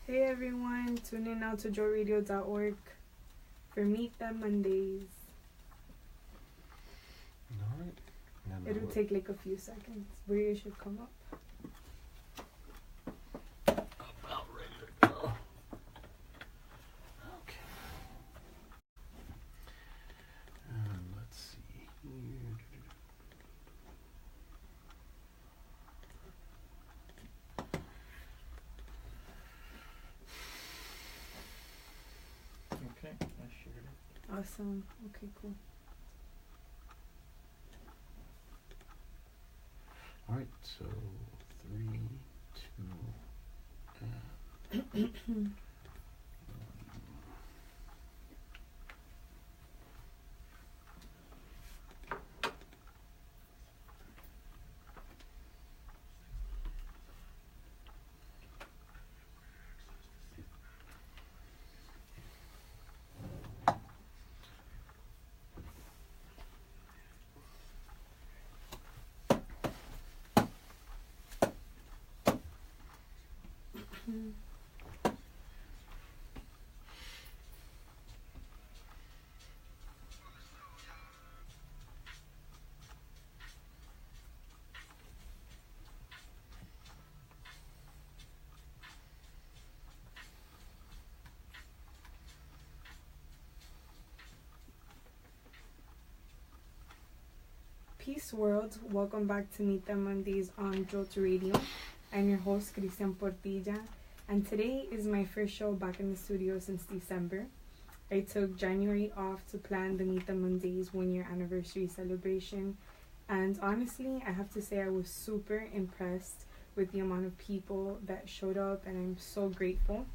Hey everyone, tune in now to joyradio.org for Meet Them Mondays. Alright. It'll take like a few seconds. Bria should come up. About ready to go. Okay. Let's see here. Okay, I shared it. Awesome. Okay, cool. Alright, so 3, 2, Peace world, welcome back to Meet Them Mondays on Jolt Radio. I'm your host, Cristian Portilla, and today is my first show back in the studio since December. I took January off to plan the Meet Them Mondays 1-year anniversary celebration, and honestly, I have to say I was super impressed with the amount of people that showed up, and I'm so grateful.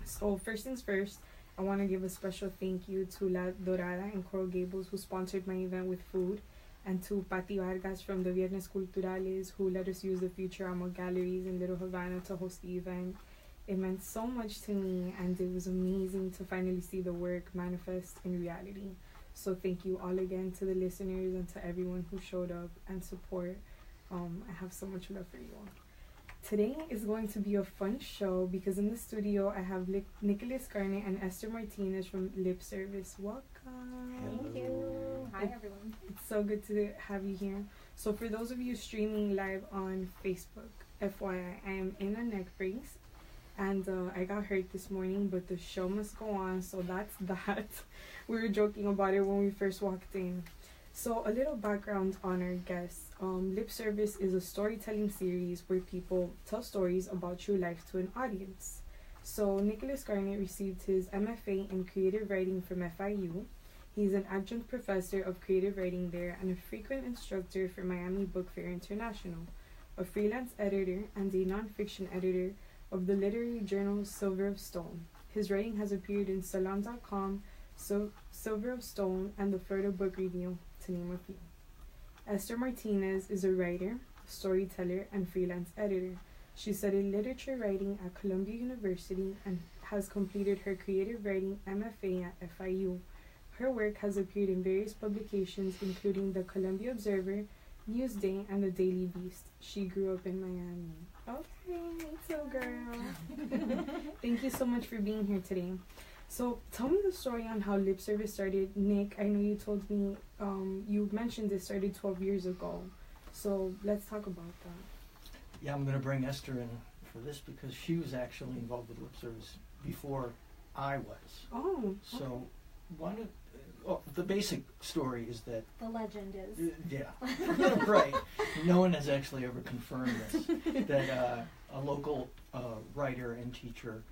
So first things first, I want to give a special thank you to La Dorada and Coral Gables, who sponsored my event with food, and to Pati Vargas from the Viernes Culturales, who let us use the Futurama galleries in Little Havana to host the event. It meant so much to me, and it was amazing to finally see the work manifest in reality. So thank you all again to the listeners and to everyone who showed up and support. I have so much love for you all. Today is going to be a fun show because in the studio I have Nicholas Garnett and Esther Martinez from Lip Service. Welcome. Thank you. Hi everyone. It's so good to have you here. So for those of you streaming live on Facebook, FYI, I am in a neck brace and I got hurt this morning, but the show must go on, so that's that. We were joking about it when we first walked in. So a little background on our guests. Lip Service is a storytelling series where people tell stories about true life to an audience. So Nicholas Garnett received his MFA in creative writing from FIU. He's an adjunct professor of creative writing there and a frequent instructor for Miami Book Fair International, a freelance editor and a nonfiction editor of the literary journal Silver of Stone. His writing has appeared in Salon.com, Silver of Stone, and the Florida Book Review, to name a few. Esther Martinez is a writer, storyteller, and freelance editor. She studied literature writing at Columbia University and has completed her creative writing MFA at FIU. Her work has appeared in various publications including the Columbia Observer, Newsday, and the Daily Beast. She grew up in Miami. Okay, me too, girl. Thank you so much for being here today. So tell me the story on how Lip Service started. Nick, I know you told me, you mentioned it started 12 years ago. So let's talk about that. Yeah, I'm going to bring Esther in for this because she was actually involved with Lip Service before I was. Oh, So the basic story is that... The legend is. Yeah, right. No one has actually ever confirmed this. That a local writer and teacher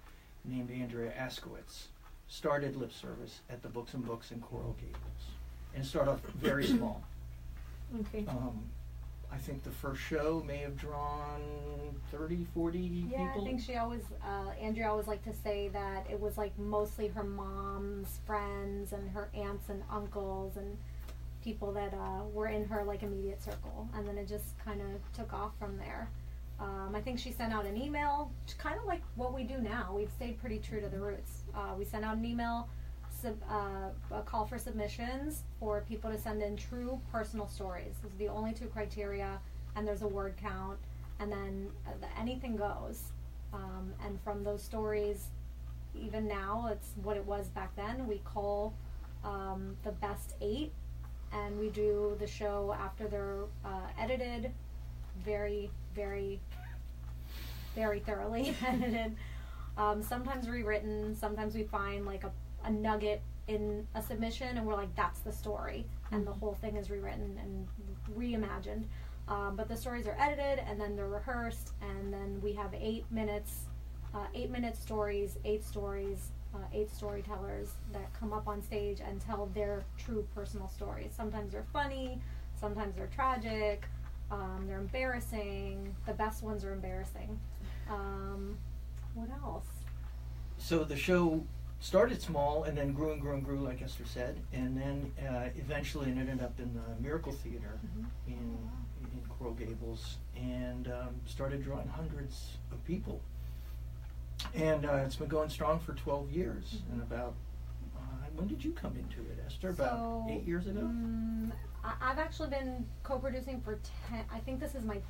named Andrea Askowitz started Lip Service at the Books and Books in Coral Gables. And started off very small. okay. I think the first show may have drawn 30, 40 Yeah, people. I think she always, Andrea always liked to say that it was like mostly her mom's friends and her aunts and uncles and people that were in her like immediate circle. And then it just kind of took off from there. I think she sent out an email, kind of like what we do now. We've stayed pretty true to the roots. We sent out an email, a call for submissions for people to send in true personal stories. Those are the only two criteria, and there's a word count, and then anything goes. and from those stories, even now, it's what it was back then. We cull the best 8, and we do the show after they're edited, very, very, very thoroughly edited. Sometimes rewritten, sometimes we find like a nugget in a submission and we're like, that's the story, and the whole thing is rewritten and reimagined. But the stories are edited and then they're rehearsed, and then we have 8 minutes, 8-minute stories, 8 stories, 8 storytellers that come up on stage and tell their true personal stories. Sometimes they're funny, sometimes they're tragic, they're embarrassing. The best ones are embarrassing. What else? So the show started small and then grew and grew and grew, like Esther said, and then eventually it ended up in the Miracle Theater in Coral Gables, and started drawing hundreds of people. And it's been going strong for 12 years. And about, when did you come into it, Esther? About 8 years ago? I've actually been co-producing for 10, I think this is my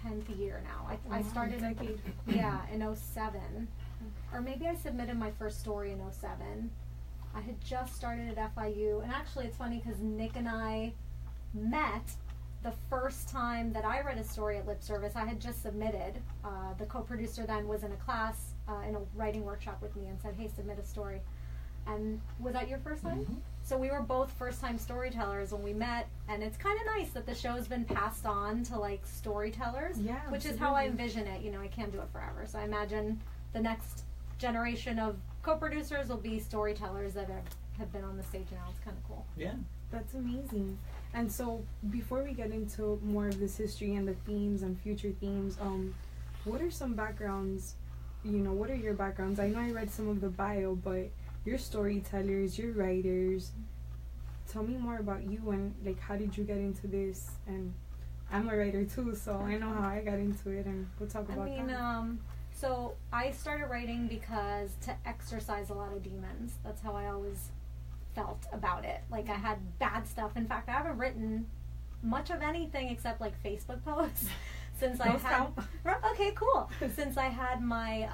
10th year now. I started in 07. Or maybe I submitted my first story in 07. I had just started at FIU, and actually it's funny because Nick and I met the first time that I read a story at Lip Service. I had just submitted. The co-producer then was in a class, in a writing workshop with me, and said, hey, submit a story. And was that your first time? Mm-hmm. So we were both first-time storytellers when we met, and it's kind of nice that the show's been passed on to like storytellers, which is how I envision it. You know, I can't do it forever, so I imagine the next generation of co-producers will be storytellers that have been on the stage now. It's kind of cool. Yeah. That's amazing. And so, before we get into more of this history and the themes and future themes, what are some backgrounds, what are your backgrounds? I know I read some of the bio, but you're storytellers, you're writers. Tell me more about you and, like, how did you get into this? And I'm a writer too, so I know how I got into it, and we'll talk about that. So I started writing because to exercise a lot of demons. That's how I always felt about it. Like, I had bad stuff. In fact, I haven't written much of anything except like Facebook posts since I had okay, cool. Since I had my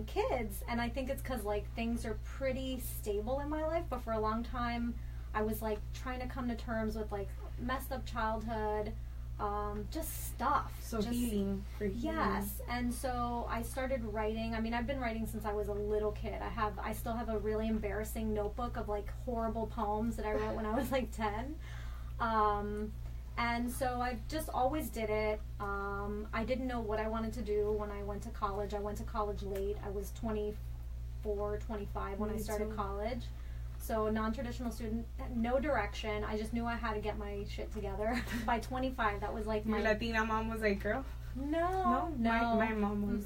kids, and I think it's because like things are pretty stable in my life, but for a long time I was like trying to come to terms with like messed up childhood, just stuff. So healing for healing. Yes, and so I started writing. I mean, I've been writing since I was a little kid. I still have a really embarrassing notebook of like horrible poems that I wrote when I was like 10. And so I just always did it. I didn't know what I wanted to do when I went to college. I went to college late. I was 24, 25 when I started college. So non-traditional student, no direction. I just knew I had to get my shit together. By 25, that was like my... Your Latina mom was like, girl? No. My mom was.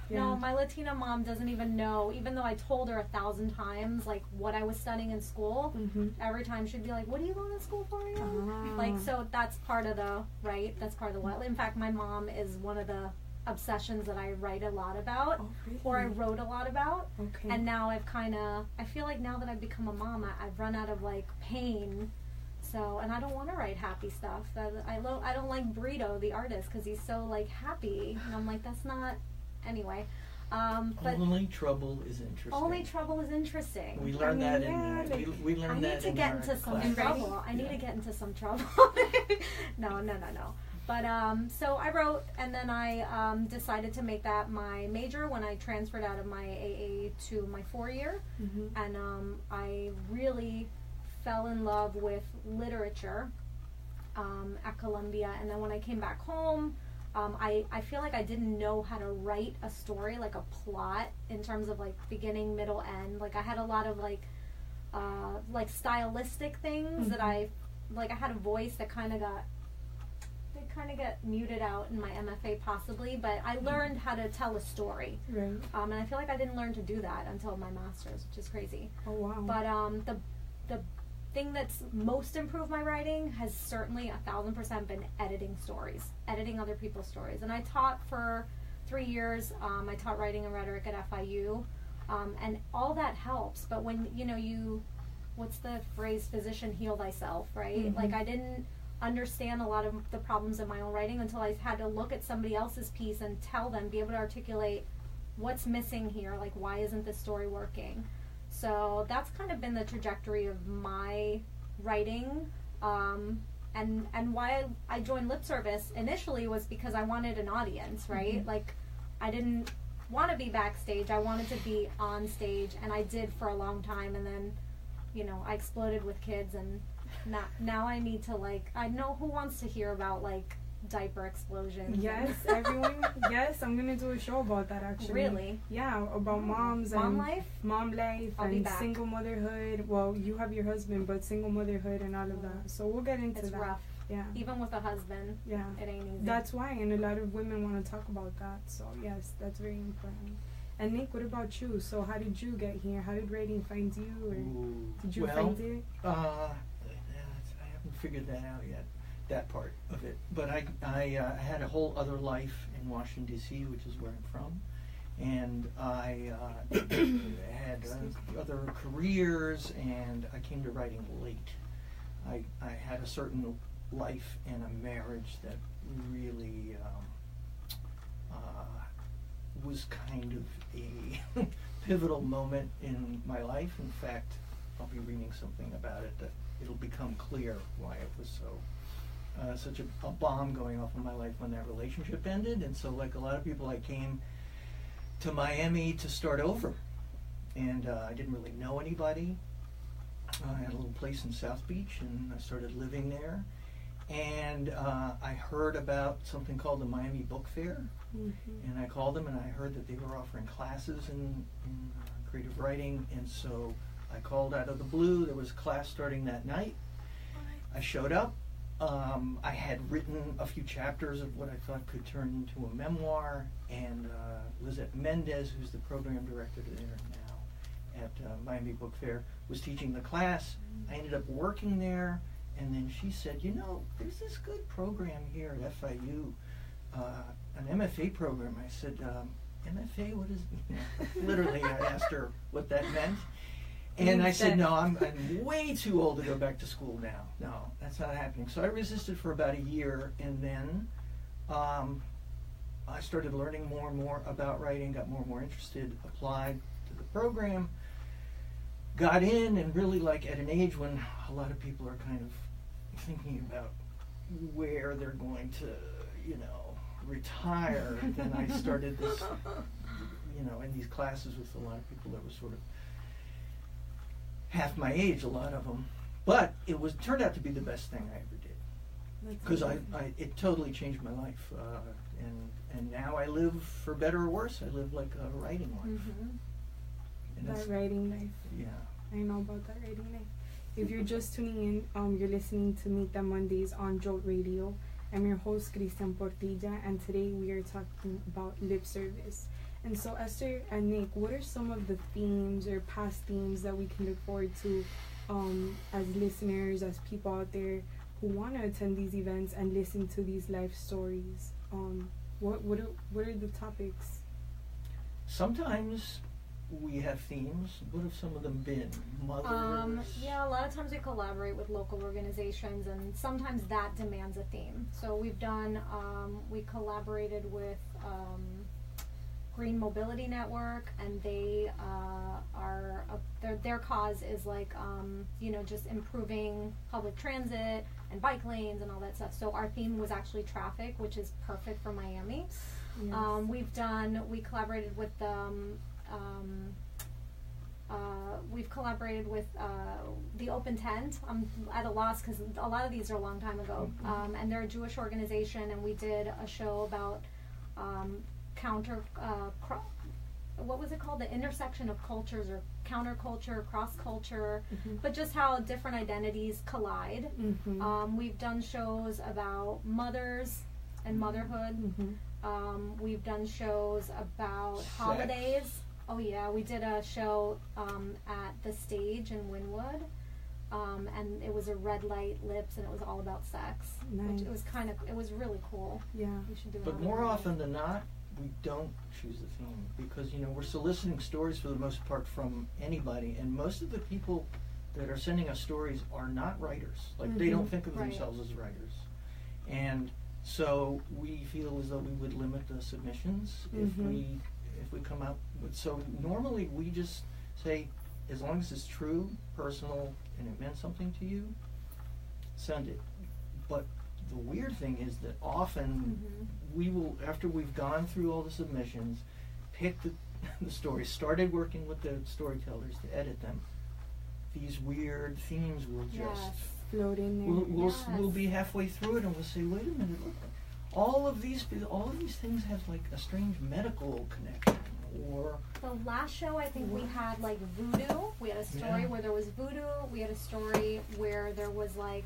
Yeah. No, my Latina mom doesn't even know, even though I told her 1,000 times, like, what I was studying in school. Every time she'd be like, what are you going to school for, young? Like, so that's part of the, right? That's part of the what. In fact, my mom is one of the obsessions that I write a lot about, or I wrote a lot about. And now I've I feel like now that I've become a mom, I've run out of like pain. So, and I don't want to write happy stuff. I don't like Burrito, the artist, because he's so like happy, and I'm like, that's not. Anyway, but only trouble is interesting. Only trouble is interesting. We learned that we learned that in our class. I need to get into some trouble. No. But so I wrote, and then I decided to make that my major when I transferred out of my AA to my 4-year, and I really fell in love with literature at Columbia. And then when I came back home, I feel like I didn't know how to write a story, like a plot, in terms of like beginning, middle, end. Like I had a lot of like stylistic things that I had a voice that kind of got muted out in my MFA possibly, but I learned how to tell a story. And I feel like I didn't learn to do that until my master's, which is crazy. Oh wow. But the thing that's most improved my writing has certainly 1,000% been editing other people's stories. And I taught for 3 years. I taught writing and rhetoric at FIU, and all that helps. But when what's the phrase, physician heal thyself, right? Like I didn't understand a lot of the problems in my own writing until I had to look at somebody else's piece and tell them, be able to articulate what's missing here? Like, why isn't this story working? So that's kind of been the trajectory of my writing. And why I joined lip service initially was because I wanted an audience, right? Mm-hmm. Like, I didn't want to be backstage. I wanted to be on stage, and I did for a long time. And then, you know, I exploded with kids, and now I need to, like, I know who wants to hear about, like, diaper explosions. Yes, everyone. Yes, I'm gonna do a show about that actually. Really? Yeah, about moms Mom and life? mom life I'll be and back. single motherhood. Well, you have your husband, but single motherhood and all of that. So we'll get into It's that. rough. Yeah. Even with a husband, Yeah. it ain't easy. That's why, and a lot of women want to talk about that. So yes, that's very important. And Nick, what about you? So how did you get here? How did writing find you, or did you find it? I haven't figured that out yet, that part of it. But I had a whole other life in Washington, D.C., which is where I'm from. And I had other careers, and I came to writing late. I had a certain life and a marriage that really was kind of a pivotal moment in my life. In fact, I'll be reading something about it that it'll become clear why it was so such a bomb going off in my life when that relationship ended. And so, like a lot of people, I came to Miami to start over, and I didn't really know anybody. I had a little place in South Beach, and I started living there. And I heard about something called the Miami Book Fair, and I called them, and I heard that they were offering classes in creative writing, and so I called out of the blue. There was a class starting that night. I showed up. I had written a few chapters of what I thought could turn into a memoir, and Lizette Mendez, who's the program director there now at Miami Book Fair, was teaching the class. I ended up working there. And then she said, you know, there's this good program here at FIU, an MFA program. I said, MFA, what is it? Literally, I asked her what that meant. And I said, no, I'm way too old to go back to school now. No, that's not happening. So I resisted for about a year, and then I started learning more and more about writing, got more and more interested, applied to the program, got in, and really, like, at an age when a lot of people are kind of thinking about where they're going to, you know, retire. Then I started this, you know, in these classes with a lot of people that were sort of half my age, a lot of them. But it turned out to be the best thing I ever did, because it totally changed my life. And now I live, for better or worse, I live like a writing life. And That writing life. Yeah. I know about that writing life. If you're just tuning in, you're listening to Meet Them Mondays on Jolt Radio. I'm your host, Cristian Portilla, and today we are talking about lip service. And so, Esther and Nick, what are some of the themes or past themes that we can look forward to as listeners, as people out there who want to attend these events and listen to these life stories? What are the topics? Sometimes we have themes. What have some of them been? Mothers? Yeah, a lot of times we collaborate with local organizations, and sometimes that demands a theme. So we've done, we collaborated with Green Mobility Network, and they are, their cause is like, you know, just improving public transit and bike lanes and all that stuff. So our theme was actually traffic, which is perfect for Miami. Yes. We collaborated with we've collaborated with the Open Tent. I'm at a loss because a lot of these are a long time ago, and they're a Jewish organization, and we did a show about what was it called? The intersection of cultures, or counterculture, cross culture, but just how different identities collide. We've done shows about mothers and motherhood. We've done shows about holidays. Oh yeah, we did a show at the Stage in Wynwood, and it was a red light lips, and it was all about sex. Nice. Which it was really cool. Yeah. We should do But another more one. often than not, we don't choose a theme, because, you know, we're soliciting stories for the most part from anybody, and most of the people that are sending us stories are not writers. Like, they don't think of Right. themselves as writers. And so we feel as though we would limit the submissions if we come out with. So normally we just say, as long as it's true, personal, and it meant something to you, send it. But the weird thing is that often we will, after we've gone through all the submissions, pick the stories, started working with the storytellers to edit them, these weird themes will just float in there. We'll be halfway through it and we'll say, wait a minute, look, all of these things have like a strange medical connection. Or the last show, I think we had like voodoo. We had a story where there was voodoo. We had a story where there was like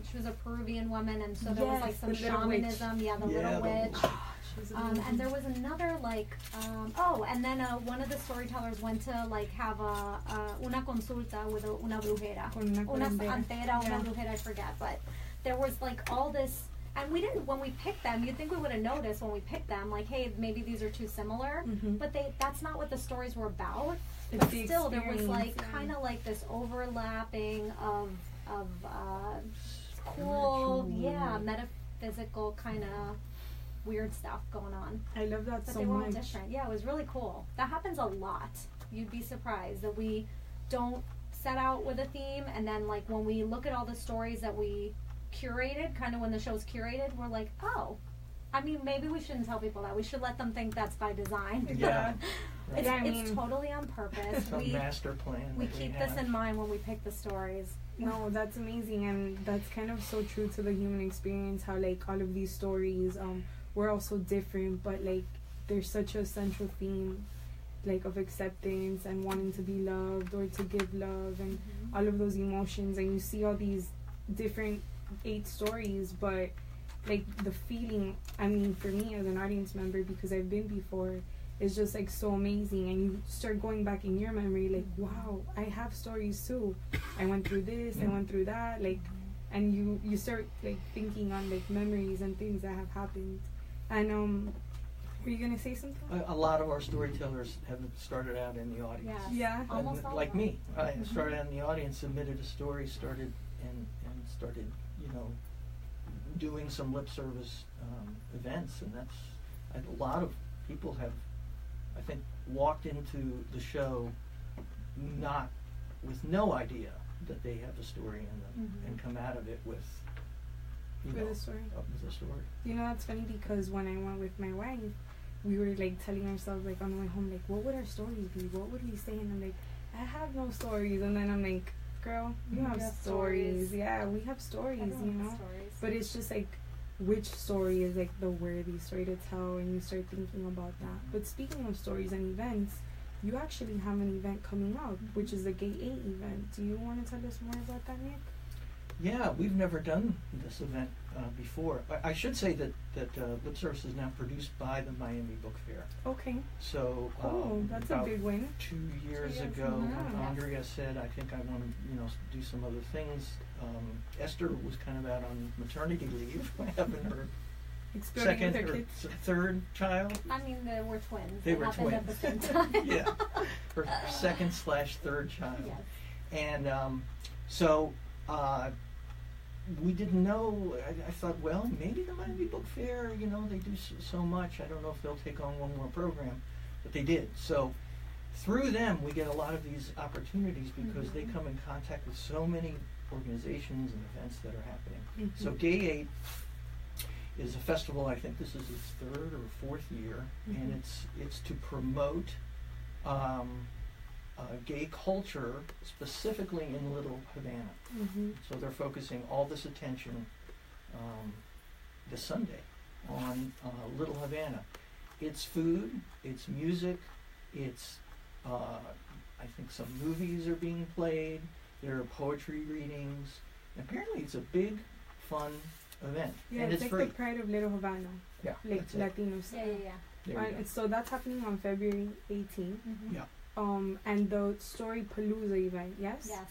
she was a Peruvian woman, and so there was like some shamanism. Yeah, the little witch. And there was another like and then one of the storytellers went to like have una consulta with una brujera, una santera, una brujera, I forget, but there was like all this. And we didn't, when we picked them, you'd think we would have noticed when we picked them, like, hey, maybe these are too similar. But that's not what the stories were about. But still, there was, like, kind of like this overlapping of cool, metaphysical kind of weird stuff going on. I love that but so they were much. all different. Yeah, it was really cool. That happens a lot. You'd be surprised that we don't set out with a theme, and then, like, when we look at all the stories that we curated, kind of when the show's curated, we're like, oh, I mean, maybe we shouldn't tell people that. We should let them think that's by design. Yeah. It's totally on purpose. Some master plan. We keep this in mind when we pick the stories. No, that's amazing, and that's kind of so true to the human experience, how like all of these stories we're all so different, but like there's such a central theme, like of acceptance and wanting to be loved or to give love, and all of those emotions, and you see all these different 8 stories, but like the feeling, I mean, for me as an audience member, because I've been before, is just like so amazing, and you start going back in your memory like, wow, I have stories too, I went through this, I went through that, like, and you start like thinking on like memories and things that have happened. And were you gonna say something? A lot of our storytellers have started out in the audience. Yeah. Almost all like of them. me, I started out in the audience, submitted a story, started doing some lip service events, and that's a lot of people have, I think, walked into the show with no idea that they have a story in them, and come out of it with a story. With a story. You know, that's funny, because when I went with my wife, we were like telling ourselves, like, on the way home, like, what would our stories be? What would we say? And I'm like, I have no stories. And then I'm like, girl, you have stories. Yeah, we have stories, you know. But it's just like, which story is like the worthy story to tell, and you start thinking about that. But speaking of stories and events, you actually have an event coming up, which is the Gay 8 event. Do you want to tell us more about that, Nick? Yeah, we've never done this event before. I should say that Lip Service is now produced by the Miami Book Fair. Okay. So that's a big win. 2 years ago, Andrea said, I think I want to do some other things. Esther was kind of out on maternity leave, having her second or third child. I mean, they were twins. They were twins. At the same time. Yeah, her second/third child. Yes. And so we didn't know. I thought, well, maybe the Miami Book Fair, they do so much. I don't know if they'll take on one more program, but they did. So through them, we get a lot of these opportunities because they come in contact with so many organizations and events that are happening. So Gay 8 is a festival. I think this is its 3rd or 4th year, and it's to promote gay culture, specifically in Little Havana. So they're focusing all this attention this Sunday on Little Havana. It's food, it's music, it's I think some movies are being played, there are poetry readings. Apparently it's a big, fun event. Yeah, and it's it's like free. the pride of Little Havana. Yeah, like Latinos. Yeah. There you go. So that's happening on February 18th. Yeah. And the Storypalooza event, yes? Yes.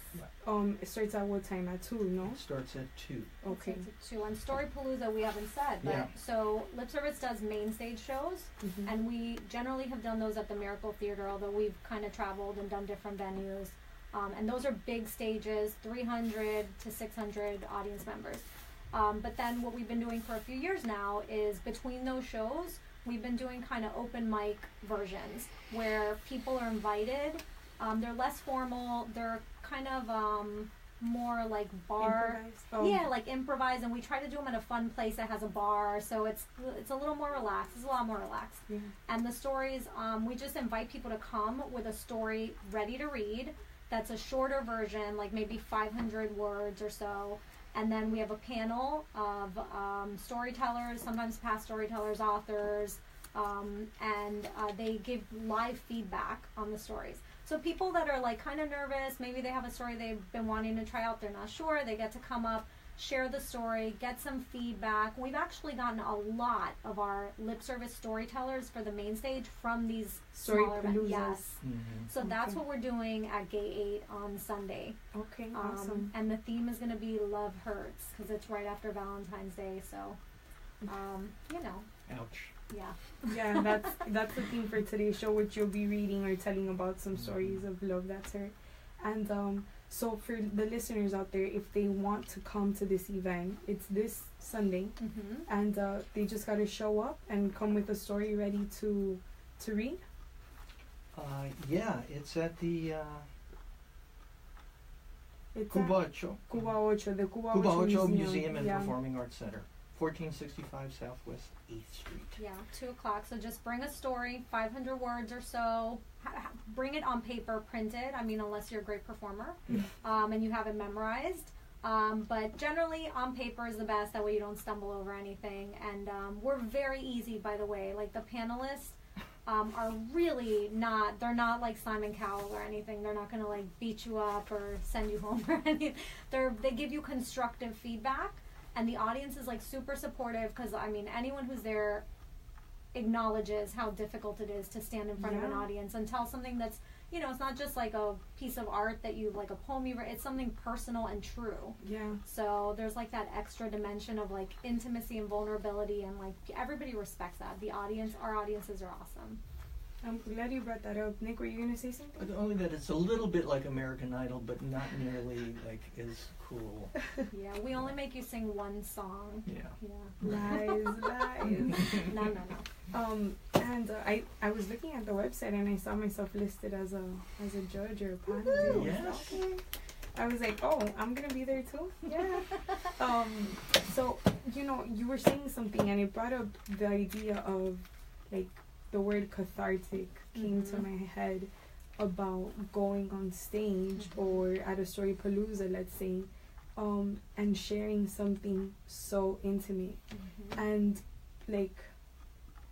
It starts at what time? At 2, no? It starts at 2. Okay. It's at 2. On Storypalooza, we haven't said, but so Lip Service does main stage shows, and we generally have done those at the Miracle Theater, although we've kind of traveled and done different venues. And those are big stages, 300 to 600 audience members. But then what we've been doing for a few years now is between those shows, we've been doing kind of open mic versions where people are invited. They're less formal. They're kind of more like bar. Improvised? Oh. Yeah, like improvise, and we try to do them in a fun place that has a bar, so it's a little more relaxed. It's a lot more relaxed. Yeah. And the stories, we just invite people to come with a story ready to read. That's a shorter version, like maybe 500 words or so. And then we have a panel of storytellers, sometimes past storytellers, authors, and they give live feedback on the stories. So people that are like kind of nervous, maybe they have a story they've been wanting to try out, they're not sure, they get to come up, share the story, get some feedback. We've actually gotten a lot of our lip service storytellers for the main stage from these smaller events. Storypaloozas. Yes. Mm-hmm. So that's Okay. what we're doing at Gate 8 on Sunday. Okay, awesome. And the theme is going to be Love Hurts because it's right after Valentine's Day. So, you know, Ouch. yeah. Yeah, that's the theme for today's show, which you'll be reading or telling about some stories of love that's hurt. And so for the listeners out there, if they want to come to this event, it's this Sunday, Mm-hmm. and they just got to show up and come with a story ready to read. Yeah, it's at the It's Cuba at Ocho. Cuba Ocho, the Cuba Cuba Ocho Ocho Museum. Museum and Yeah. Performing Arts Center, 1465 Southwest 8th Street. Yeah, 2:00. So just bring a story, 500 words or so. Bring it on paper, printed. I mean, unless you're a great performer, and you have it memorized. But generally, on paper is the best. That way, you don't stumble over anything. And we're very easy, by the way. Like the panelists are really not. They're not like Simon Cowell or anything. They're not going to like beat you up or send you home or anything. They give you constructive feedback. And the audience is like super supportive because I mean anyone who's there acknowledges how difficult it is to stand in front of an Yeah. audience and tell something that's, you know, it's not just like a piece of art that you like a poem you write, it's something personal and true. Yeah. So there's like that extra dimension of like intimacy and vulnerability, and like everybody respects that. Our audiences are awesome. I'm glad you brought that up. Nick, were you going to say something? But only that it's a little bit like American Idol, but not nearly like as cool. Yeah, we only make you sing one song. Yeah. Yeah. Lies. No. And I was looking at the website and I saw myself listed as a judge or a panelist. Yes. Okay. I was like, oh, I'm gonna be there too. Yeah. So you know, you were saying something and it brought up the idea of like the word cathartic came to my head about going on stage or at a Storypalooza, let's say, and sharing something so intimate. And like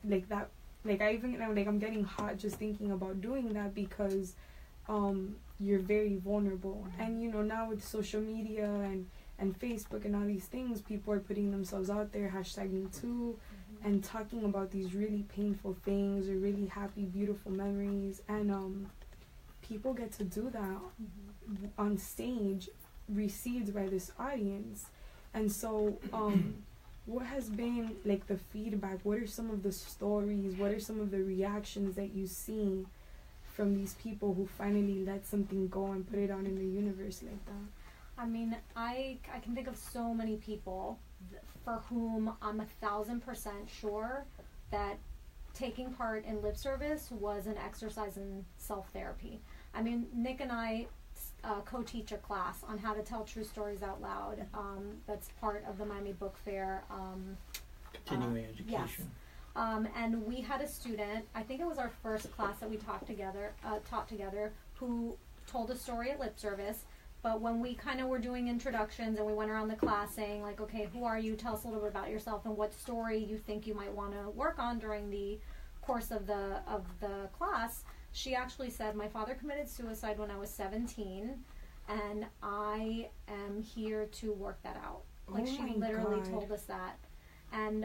that, like I even like I'm getting hot just thinking about doing that because you're very vulnerable. And you know, now with social media and Facebook and all these things, people are putting themselves out there, #MeToo, and talking about these really painful things or really happy, beautiful memories. And people get to do that on stage, received by this audience. And so what has been like the feedback? What are some of the stories? What are some of the reactions that you see from these people who finally let something go and put it out in the universe like that? I mean, I can think of so many people for whom I'm 1,000% sure that taking part in lip service was an exercise in self-therapy. I mean, Nick and I co-teach a class on how to tell true stories out loud. That's part of the Miami Book Fair. Continuing education. Yes. And we had a student, I think it was our first class that we taught together, who told a story at lip service. But when we kind of were doing introductions and we went around the class saying like, okay, who are you? Tell us a little bit about yourself and what story you think you might want to work on during the course of the class. She actually said, my father committed suicide when I was 17 and I am here to work that out. Like Oh she my literally God. told us that. And,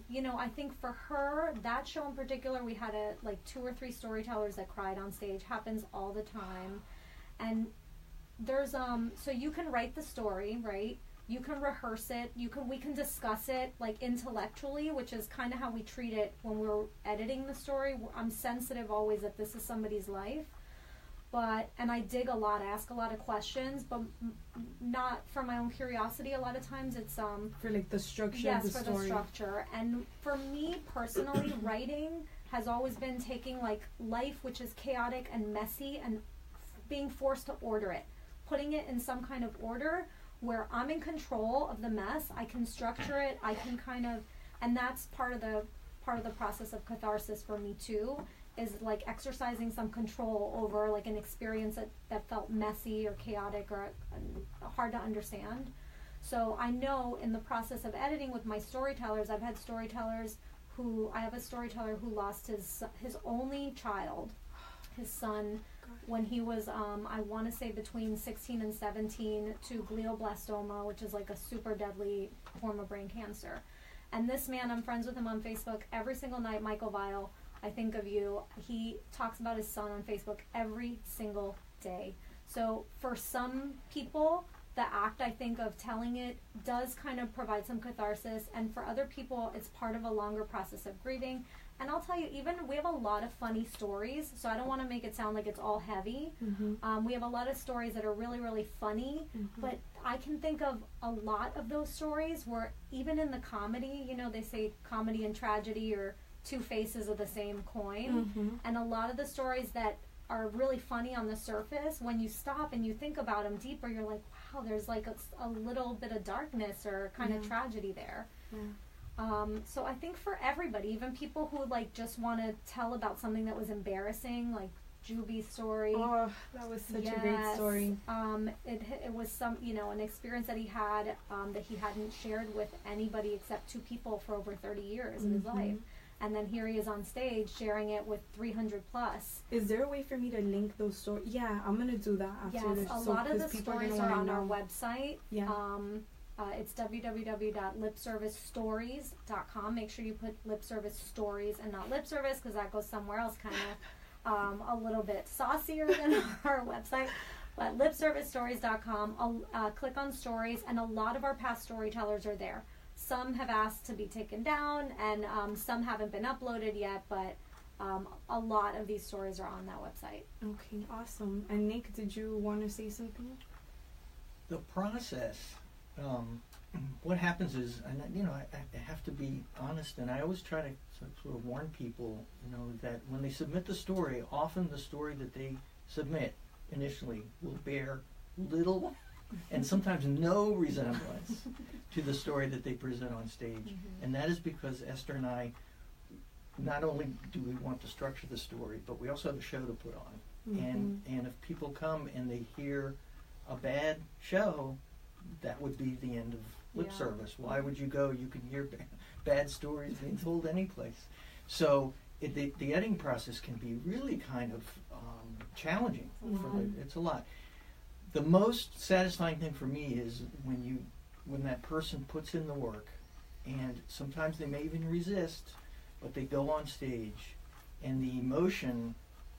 you know, I think for her, that show in particular, we had like 2 or 3 storytellers that cried on stage. Happens all the time. And there's so you can write the story, right? You can rehearse it. We can discuss it like intellectually, which is kind of how we treat it when we're editing the story. I'm sensitive always that this is somebody's life, and I dig a lot, I ask a lot of questions, but not for my own curiosity. A lot of times it's for like the structure yes, of the for story. the structure. And for me personally, writing has always been taking like life, which is chaotic and messy, and being forced to order it, putting it in some kind of order where I'm in control of the mess. I can structure it, I can kind of, and that's part of the process of catharsis for me too, is like exercising some control over like an experience that felt messy or chaotic or hard to understand. So I know in the process of editing with my storytellers, I've had storytellers I have a storyteller who lost his only child, his son, when he was, I want to say between 16 and 17, to glioblastoma, which is like a super deadly form of brain cancer. And this man, I'm friends with him on Facebook every single night, Michael Vile, I think of you. He talks about his son on Facebook every single day. So for some people, the act, I think, of telling it does kind of provide some catharsis, and for other people, it's part of a longer process of grieving. And I'll tell you, even we have a lot of funny stories, so I don't want to make it sound like it's all heavy. We have a lot of stories that are really, really funny, but I can think of a lot of those stories where even in the comedy, you know, they say comedy and tragedy are two faces of the same coin, and a lot of the stories that are really funny on the surface, when you stop and you think about them deeper, you're like, wow, there's like a little bit of darkness or kind of tragedy there. So I think for everybody, even people who like just want to tell about something that was embarrassing, like Juby's story. Oh, that was such a great story. It was an experience that he had that he hadn't shared with anybody except two people for over 30 years in his life. And then here he is on stage sharing it with 300 plus. Is there a way for me to link those stories? Yeah, I'm going to do that after this. Yes, a lot of the stories are on our website. Yeah. It's www.lipservicestories.com. Make sure you put lip service stories and not lip service, because that goes somewhere else, kind of a little bit saucier than our website. But lipservicestories.com. Click on stories, and a lot of our past storytellers are there. Some have asked to be taken down, and some haven't been uploaded yet, but a lot of these stories are on that website. Okay, awesome. And Nick, did you want to say something? The process, what happens is, and I have to be honest, and I always try to sort of warn people, that when they submit the story, often the story that they submit initially will bear little and sometimes no resemblance to the story that they present on stage. And that is because Esther and I, not only do we want to structure the story, but we also have a show to put on. And if people come and they hear a bad show, that would be the end of lip service. Why would you go? You can hear bad stories being told any place. So the editing process can be really kind of challenging. It's a lot. The most satisfying thing for me is when that person puts in the work, and sometimes they may even resist, but they go on stage, and the emotion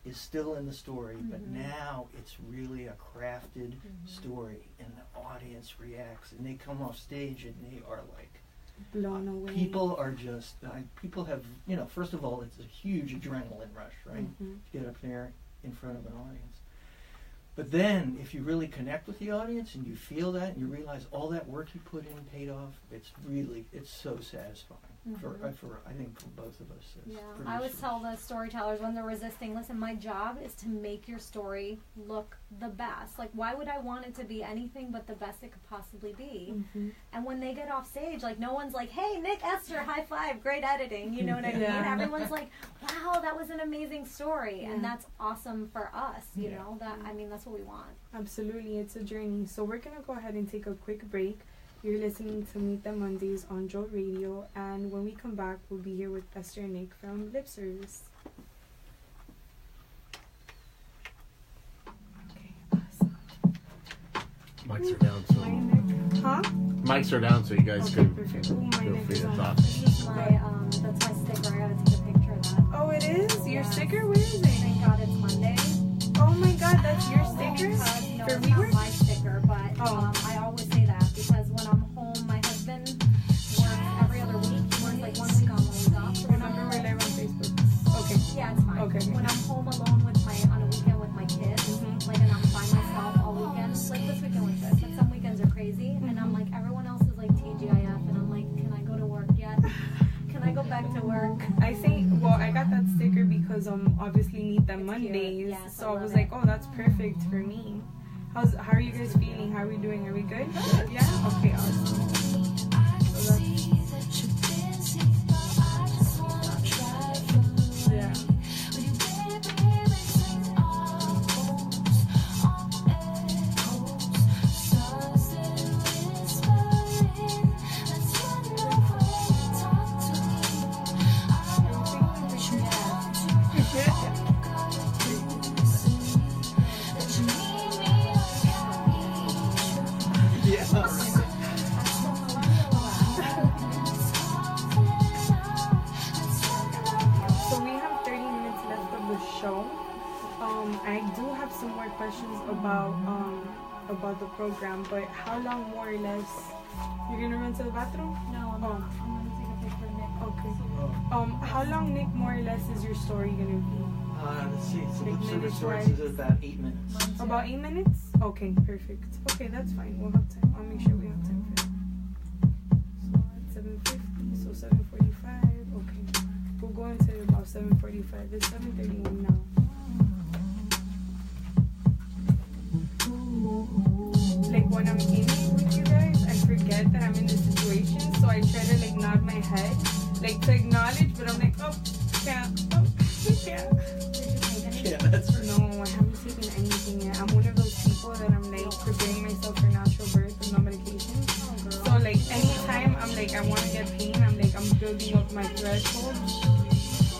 is still in the story, but now it's really a crafted story, and the audience reacts, and they come off stage and they are like blown away. People are just people have, first of all, it's a huge adrenaline rush, right? To get up there in front of an audience. But then, if you really connect with the audience and you feel that and you realize all that work you put in paid off, it's so satisfying for I think for both of us as producers. I always tell the storytellers when they're resisting, listen, my job is to make your story look the best. Like, why would I want it to be anything but the best it could possibly be? And when they get off stage, like, no one's like, hey, Nick, Esther, high five, great editing, you know what I mean? Everyone's like, wow, that was an amazing story. And that's awesome for us, you know? That's what we want. Absolutely, it's a journey. So we're going to go ahead and take a quick break. You're listening to Meet Them Mondays on Joe Radio, and when we come back, we'll be here with Esther and Nick from Lip Service. Okay, awesome. Mics are down, so mics are down, so you guys can feel free to talk. This is that's my sticker. I gotta take a picture of that. Oh, it is? Your sticker? Where is it? Thank God it's Monday. Oh my God, that's your sticker? No, for it's WeWork? not my sticker, but I always say that because when I'm home, my husband works every other week. He works like 1 week on, 1 week off. So Remember we're live on Facebook. Okay. Yeah, it's fine. Okay. When I'm home alone on a weekend with my kids, obviously meet them It's Mondays. Yes, so I was love like, it. oh, that's perfect for me. How are you guys feeling? How are we doing? Are we good? Yeah? Okay, awesome. So yeah. So we have 30 minutes left of the show. I do have some more questions about the program, but how long more or less? You're gonna run to the bathroom? No, I'm not. I'm gonna take a picture of Nick. Okay. How long, Nick, more or less is your story gonna be? Let's see. So Like lip service minutes stories wise? is about 8 minutes. About 8 minutes? Okay, perfect. Okay, that's fine. We'll have time. I'll make sure we have time for that. So at 7:50, so 7:45. Okay, we'll go into about 7:45. It's 7:31 now. Like when I'm in it with you guys, I forget that I'm in the situation, so I try to like nod my head, like to acknowledge, but I'm like, oh, can't, oh, can't. Yeah, that's right. No, I haven't taken anything yet. I'm one of those people that I'm like preparing myself for natural birth with no medication. So like anytime I'm like I want to get pain, I'm like I'm building up my threshold.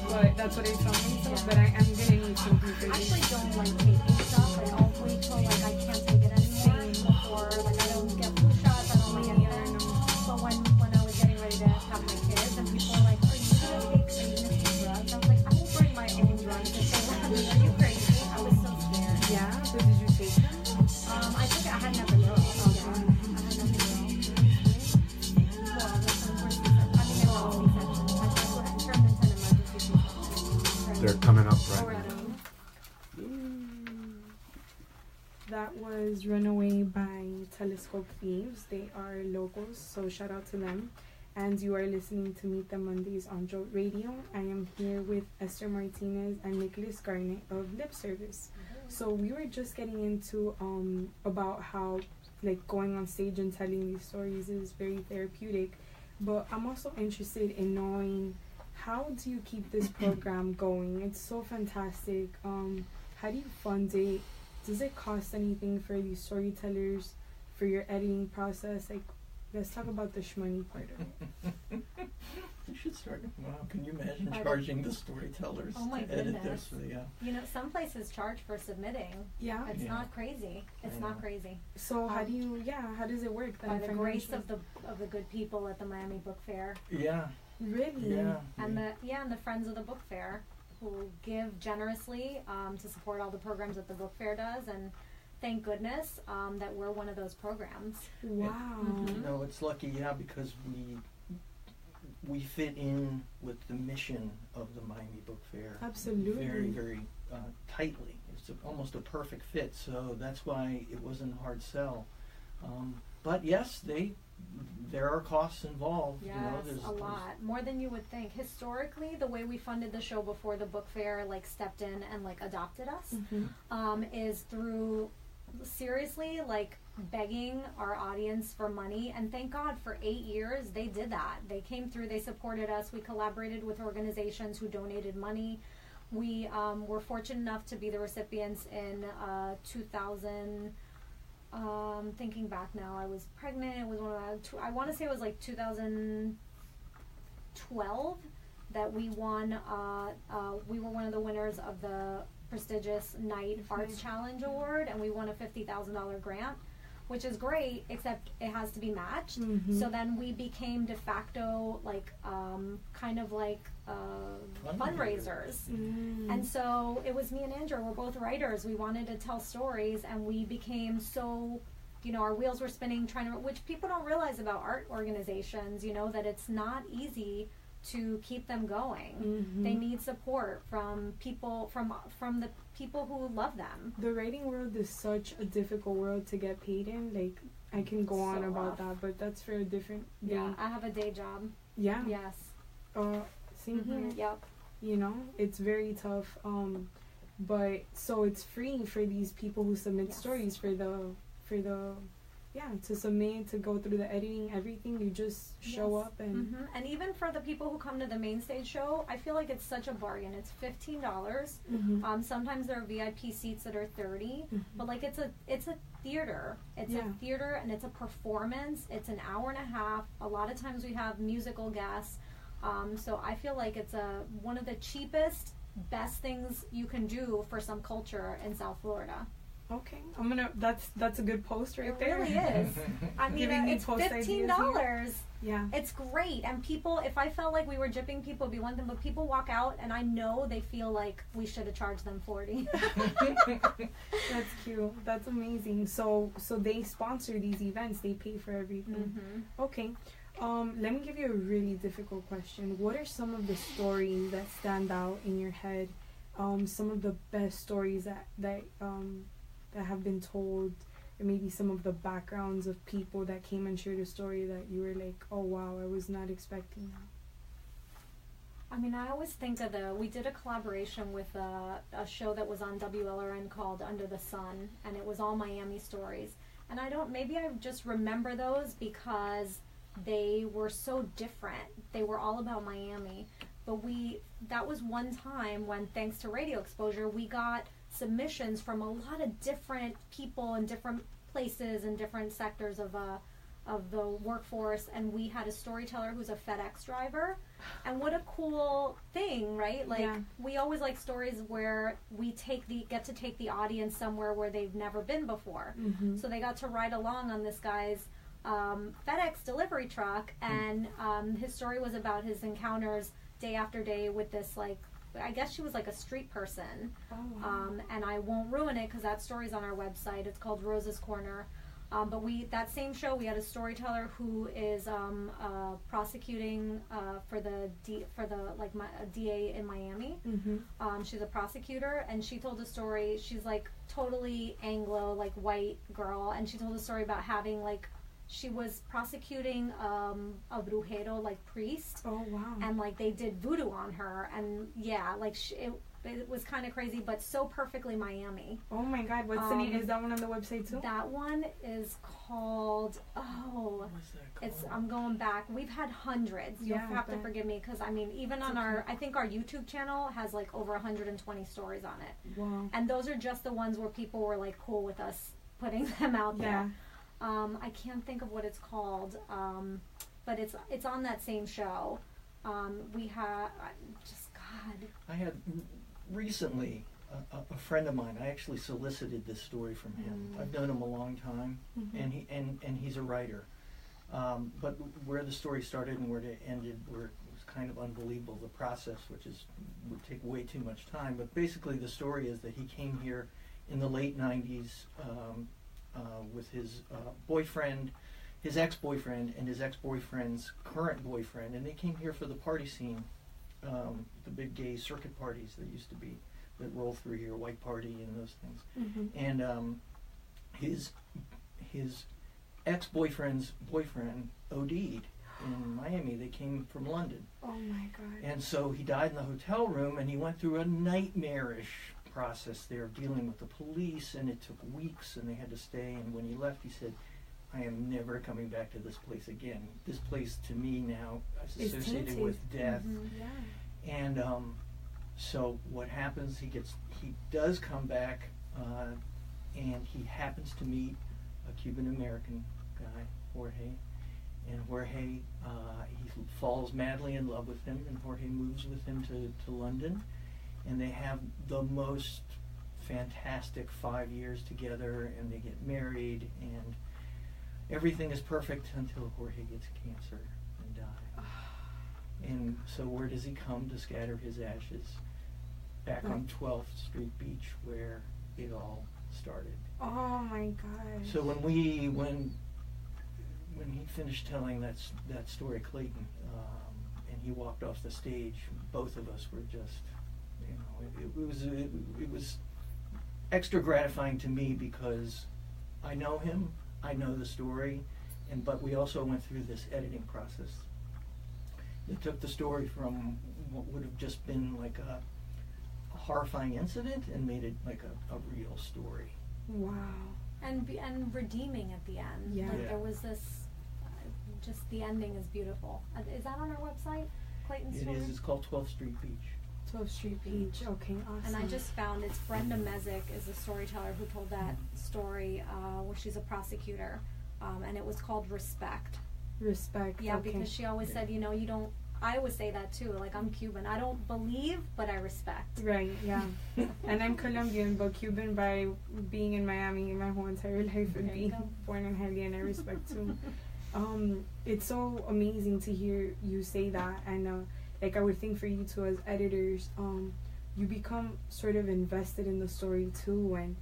But that's what I tell myself. But I am gonna need something for I this. actually don't like taking stuff. Like I'll wait till like I can't take it anymore before like I don't get flu shots. I don't like any other. But when I was getting ready to have my kids and people were like, "Are you gonna take drugs?" I was like, "I will bring my own drugs." If they want me. Are you crazy? I was so scared. Yeah, but did you take them? I took it. I had never known. I had nothing Well, that's unfortunate. I mean, they were all C-sections. My friends were turned into an emergency C-section. They're coming up right Already. now. That was Runaway by Telescope Thieves. They are locals, so shout out to them. And you are listening to Meet Them Mondays on Jolt Radio. I am here with Esther Martinez and Nicholas Garnett of Lip Service. So we were just getting into about how like going on stage and telling these stories is very therapeutic. But I'm also interested in knowing, how do you keep this program going? It's so fantastic. How do you fund it? Does it cost anything for these storytellers, for your editing process? Like, let's talk about the shmoney part of it. You should start. Wow, can you imagine I- charging the storytellers Oh my to edit goodness. this? Yeah. You know, some places charge for submitting. Yeah. It's Yeah. not crazy. It's I not know. crazy. So how does it work then? By the grace financially? of the good people at the Miami Book Fair, Yeah. Really? Yeah. and the friends of the book fair, who give generously to support all the programs that the book fair does, and thank goodness that we're one of those programs. Wow. Mhm. No, it's lucky, yeah, because we fit in with the mission of the Miami Book Fair. Absolutely. Very, very tightly. It's almost a perfect fit, so that's why it wasn't a hard sell. But yes, there are costs involved. Yes, You know, there's a lot more than you would think. Historically, the way we funded the show before the book fair like stepped in and like adopted us is through seriously like begging our audience for money, and thank God for 8 years they did that. They came through, they supported us, we collaborated with organizations who donated money. We were fortunate enough to be the recipients in 2000. Thinking back now, I was pregnant. It was I want to say it was like 2012 that we won. We were one of the winners of the prestigious Night Arts Challenge Award, and we won a $50,000 grant, which is great, except it has to be matched. So then we became de facto like kind of like fundraisers. And so it was me and Andrew, we're both writers. We wanted to tell stories, and we became so, you know, our wheels were spinning which people don't realize about art organizations, you know, that it's not easy to keep them going. They need support from people, from the people who love them. The writing world is such a difficult world to get paid in. Like, I can go on So about rough. that, but that's for a different day. Yeah, I have a day job. Yeah. Yes. Same here. Yep. You know, it's very tough. But so it's free for these people who submit stories for the to submit, to go through the editing, everything. You just show up and and even for the people who come to the main stage show, I feel like it's such a bargain. It's $15. Sometimes there are VIP seats that are $30, but like it's a theater. It's a theater, and it's a performance. It's an hour and a half. A lot of times we have musical guests. So I feel like it's one of the cheapest, best things you can do for some culture in South Florida. Okay, that's a good post right it there. It really is. I mean, it's $15. Yeah. It's great. And people, if I felt like we were gypping people, it'd be one thing, but people walk out and I know they feel like we should have charged them $40. That's cute. That's amazing. So they sponsor these events. They pay for everything. Okay. Let me give you a really difficult question. What are some of the stories that stand out in your head? Some of the best stories that have been told, or maybe some of the backgrounds of people that came and shared a story that you were like, oh wow, I was not expecting that. I mean, I always think of we did a collaboration with a show that was on WLRN called Under the Sun, and it was all Miami stories. And maybe I just remember those because they were so different. They were all about Miami. But that was one time when, thanks to radio exposure, we got submissions from a lot of different people in different places and different sectors of the workforce, and we had a storyteller who's a FedEx driver. And what a cool thing, right? Like, we always like stories where we get to take the audience somewhere where they've never been before. So they got to ride along on this guy's FedEx delivery truck, and his story was about his encounters day after day with this, like, I guess she was like a street person. Oh, wow. And I won't ruin it because that story's on our website. It's called Rose's Corner. But that same show, we had a storyteller who is prosecuting for the DA in Miami. She's a prosecutor, and she told a story. She's like totally Anglo, like white girl, and she told a story about having like, she was prosecuting a brujero, like priest. Oh wow! And like they did voodoo on her, and like it was kind of crazy, but so perfectly Miami. Oh my God! What's the name? Is that one on the website too? That one is called. What's that called? I'm going back. We've had hundreds. You'll have to forgive me because I mean, even on I think our YouTube channel has like over 120 stories on it. Wow! And those are just the ones where people were like cool with us putting them out there. I can't think of what it's called, but it's on that same show. We had I had recently a friend of mine. I actually solicited this story from him. I've known him a long time, and he's a writer. But where the story started and where it ended was kind of unbelievable. The process, which would take way too much time. But basically, the story is that he came here in the late '90s. With his boyfriend, his ex-boyfriend, and his ex-boyfriend's current boyfriend, and they came here for the party scene, the big gay circuit parties that used to be, that roll through here, White Party and those things. And his ex-boyfriend's boyfriend OD'd in Miami. They came from London. Oh my God. And so he died in the hotel room, and he went through a nightmarish process there, dealing with the police, and it took weeks, and they had to stay. And when he left, he said, I am never coming back to this place again. This place to me now is associated with death. And so what happens, he does come back, and he happens to meet a Cuban American guy, Jorge, and Jorge, he falls madly in love with him, and Jorge moves with him to London. And they have the most fantastic 5 years together, and they get married, and everything is perfect until Jorge gets cancer and dies. And so where does he come to scatter his ashes? Back on 12th Street Beach, where it all started. Oh my gosh. So when he finished telling that story, Clayton, and he walked off the stage, both of us were just, it was extra gratifying to me because I know him, I know the story, but we also went through this editing process. that took the story from what would have just been like a horrifying incident and made it like a real story. Wow. And redeeming at the end. Yeah. Like there was this, just the ending is beautiful. Is that on our website, Clayton's Story? It is. It's called 12th Street Beach. 12th Street Beach. Okay, awesome. And I just found it's Brenda Mezek is the storyteller who told that story where she's a prosecutor. And it was called Respect. Respect. Yeah, okay. because she always said, you know, you don't, I always say that too, like I'm Cuban. I don't believe, but I respect. Right, yeah. And I'm Colombian, but Cuban by being in Miami my whole entire life and being born in Hailey, and I respect too. It's so amazing to hear you say that, and like I would think for you too as editors, you become sort of invested in the story too, and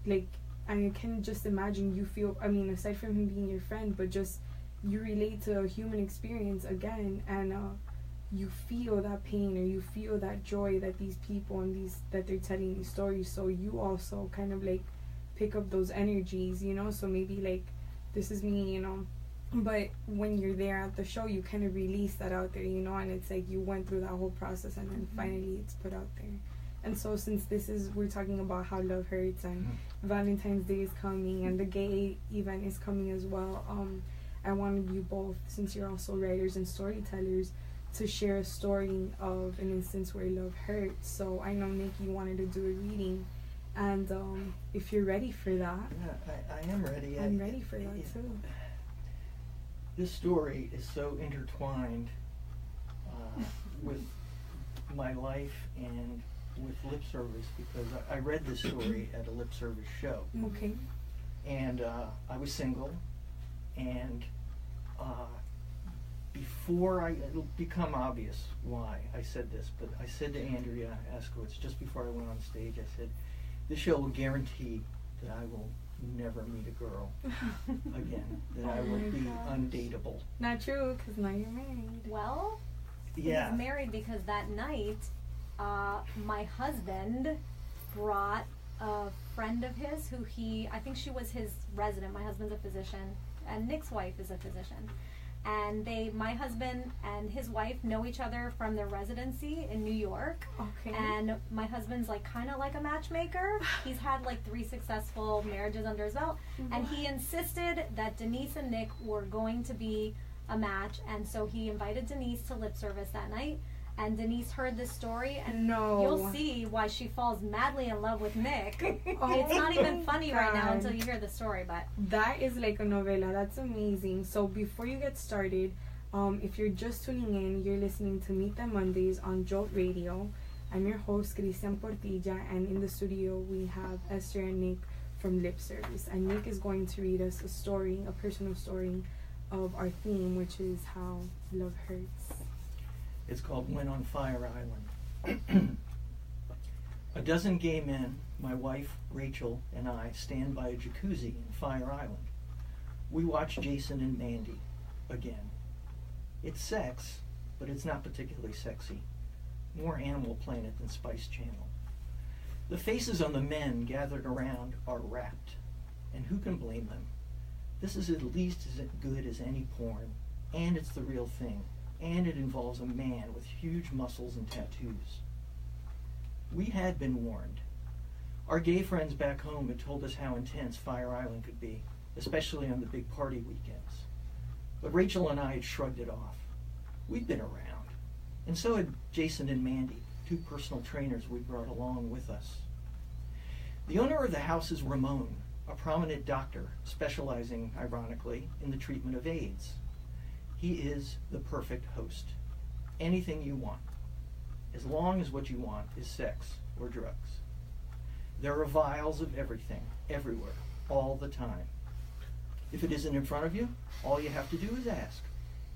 like I can just imagine you feel, I mean, aside from him being your friend, but just you relate to a human experience again, and you feel that pain or you feel that joy that these people and these that they're telling these stories, so you also kind of like pick up those energies, you know. So maybe like this is me, you know, but when you're there at the show you kind of release that out there, you know, and it's like you went through that whole process and then finally it's put out there. And so since we're talking about how love hurts and Valentine's Day is coming and the gay event is coming as well, I wanted you both, since you're also writers and storytellers, to share a story of an instance where love hurts. So I know, Nick, you wanted to do a reading, and if you're ready for that. Yeah, I am ready. I'm ready for that too. This story is so intertwined with my life and with lip service, because I read this story at a lip service show. Okay. And I was single, and it'll become obvious why I said this, but I said to Andrea Askowitz just before I went on stage, I said, this show will guarantee that I will never meet a girl again, that I will be undateable. Not true, because now you're married. Well, yeah. He's married because that night, my husband brought a friend of his who I think she was his resident. My husband's a physician, and Nick's wife is a physician. And my husband and his wife know each other from their residency in New York. Okay. And my husband's like kind of like a matchmaker. He's had like 3 successful marriages under his belt. What? And he insisted that Denise and Nick were going to be a match. And so he invited Denise to lip service that night. And Denise heard this story, and you'll see why she falls madly in love with Nick. It's not even funny right now until you hear the story, but that is like a novela. That's amazing. So before you get started, if you're just tuning in, you're listening to Meet Them Mondays on Jolt Radio. I'm your host, Cristian Portilla, and in the studio we have Esther and Nick from Lip Service. And Nick is going to read us a personal story of our theme, which is how love hurts. It's called When on Fire Island. A dozen gay men, my wife, Rachel, and I stand by a jacuzzi in Fire Island. We watch Jason and Mandy again. It's sex, but it's not particularly sexy. More Animal Planet than Spice Channel. The faces on the men gathered around are rapt, and who can blame them? This is at least as good as any porn, and it's the real thing. And it involves a man with huge muscles and tattoos. We had been warned. Our gay friends back home had told us how intense Fire Island could be, especially on the big party weekends. But Rachel and I had shrugged it off. We'd been around, and so had Jason and Mandy, 2 personal trainers we brought along with us. The owner of the house is Ramon, a prominent doctor specializing, ironically, in the treatment of AIDS. He is the perfect host. Anything you want, as long as what you want is sex or drugs. There are vials of everything, everywhere, all the time. If it isn't in front of you, all you have to do is ask.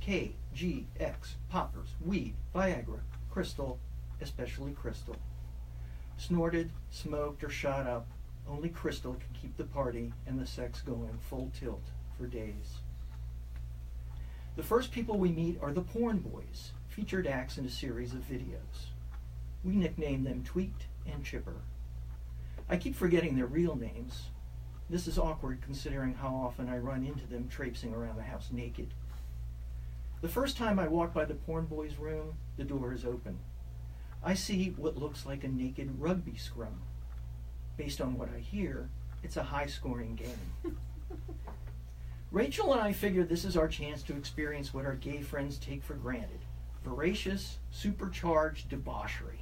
K, G, X, poppers, weed, Viagra, crystal, especially crystal. Snorted, smoked, or shot up, only crystal can keep the party and the sex going full tilt for days. The first people we meet are the Porn Boys, featured acts in a series of videos. We nickname them Tweaked and Chipper. I keep forgetting their real names. This is awkward considering how often I run into them traipsing around the house naked. The first time I walk by the porn boy's room, the door is open. I see what looks like a naked rugby scrum. Based on what I hear, it's a high-scoring game. Rachel and I figure this is our chance to experience what our gay friends take for granted: voracious, supercharged debauchery.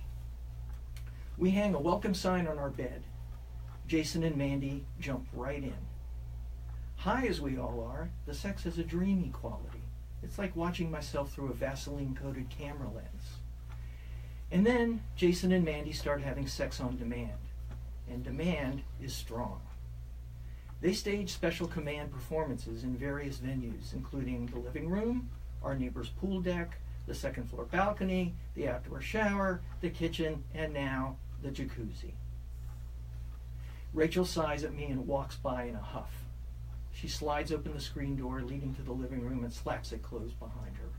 We hang a welcome sign on our bed. Jason and Mandy jump right in. High as we all are, the sex has a dreamy quality. It's like watching myself through a Vaseline-coated camera lens. And then Jason and Mandy start having sex on demand. And demand is strong. They stage special command performances in various venues, including the living room, our neighbor's pool deck, the second floor balcony, the outdoor shower, the kitchen, and now the jacuzzi. Rachel sighs at me and walks by in a huff. She slides open the screen door leading to the living room and slaps it closed behind her.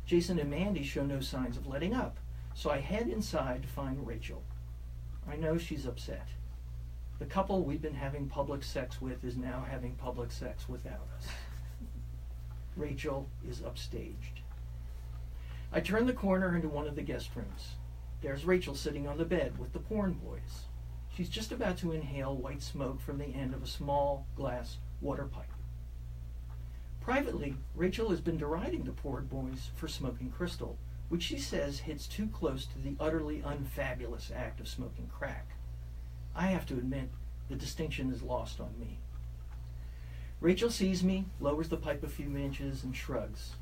Jason and Mandy show no signs of letting up, so I head inside to find Rachel. I know she's upset. The couple we've been having public sex with is now having public sex without us. Rachel is upstaged. I turn the corner into one of the guest rooms. There's Rachel sitting on the bed with the porn boys. She's just about to inhale white smoke from the end of a small glass water pipe. Privately, Rachel has been deriding the porn boys for smoking crystal, which she says hits too close to the utterly unfabulous act of smoking crack. I have to admit, the distinction is lost on me. Rachel sees me, lowers the pipe a few inches, and shrugs.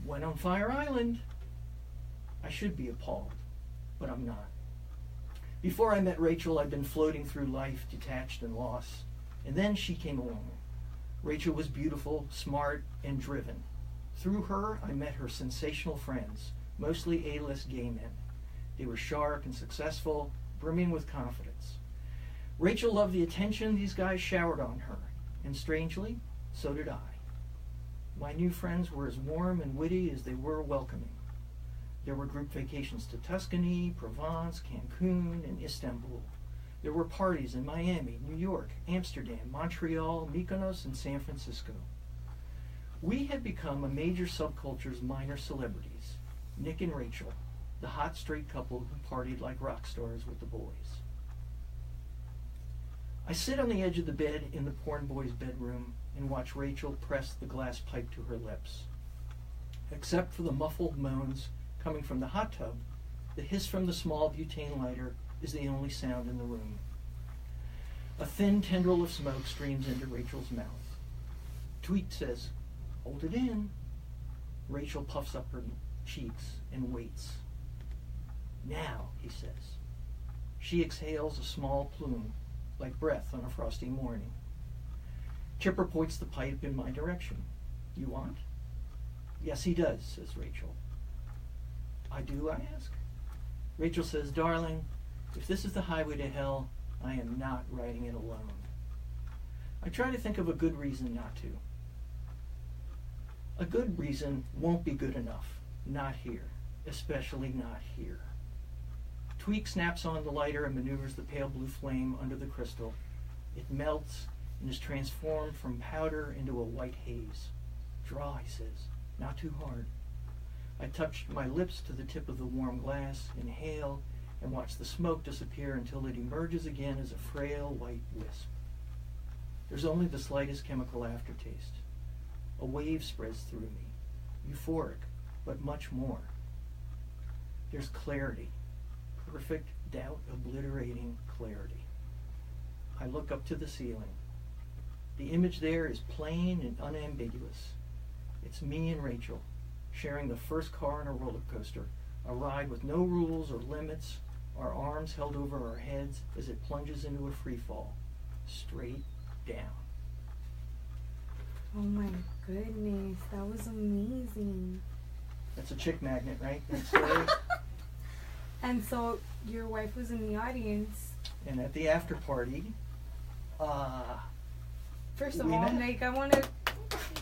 Went on Fire Island. I should be appalled, but I'm not. Before I met Rachel, I'd been floating through life, detached and lost. And then she came along. Rachel was beautiful, smart, and driven. Through her, I met her sensational friends, mostly A-list gay men. They were sharp and successful, brimming with confidence. Rachel loved the attention these guys showered on her, and strangely, so did I. My new friends were as warm and witty as they were welcoming. There were group vacations to Tuscany, Provence, Cancun, and Istanbul. There were parties in Miami, New York, Amsterdam, Montreal, Mykonos, and San Francisco. We had become a major subculture's minor celebrities, Nick and Rachel, the hot straight couple who partied like rock stars with the boys. I sit on the edge of the bed in the porn boy's bedroom and watch Rachel press the glass pipe to her lips. Except for the muffled moans coming from the hot tub, the hiss from the small butane lighter is the only sound in the room. A thin tendril of smoke streams into Rachel's mouth. Tweet says, "Hold it in." Rachel puffs up her cheeks and waits. "Now," he says. She exhales a small plume, like breath on a frosty morning. Chipper points the pipe in my direction. "You want?" "Yes, he does," says Rachel. "I do?" I ask. Rachel says, "Darling, if this is the highway to hell, I am not riding it alone." I try to think of a good reason not to. A good reason won't be good enough. Not here. Especially not here. Tweak snaps on the lighter and maneuvers the pale blue flame under the crystal. It melts and is transformed from powder into a white haze. "Draw," he says. "Not too hard." I touch my lips to the tip of the warm glass, inhale, and watch the smoke disappear until it emerges again as a frail white wisp. There's only the slightest chemical aftertaste. A wave spreads through me, euphoric, but much more. There's clarity, perfect, doubt-obliterating clarity. I look up to the ceiling. The image there is plain and unambiguous. It's me and Rachel, sharing the first car on a roller coaster, a ride with no rules or limits, our arms held over our heads as it plunges into a free fall, straight down. Oh my goodness, that was amazing. That's a chick magnet, right? That story. And so your wife was in the audience. And at the after party, First of we all, met. Nick, I want to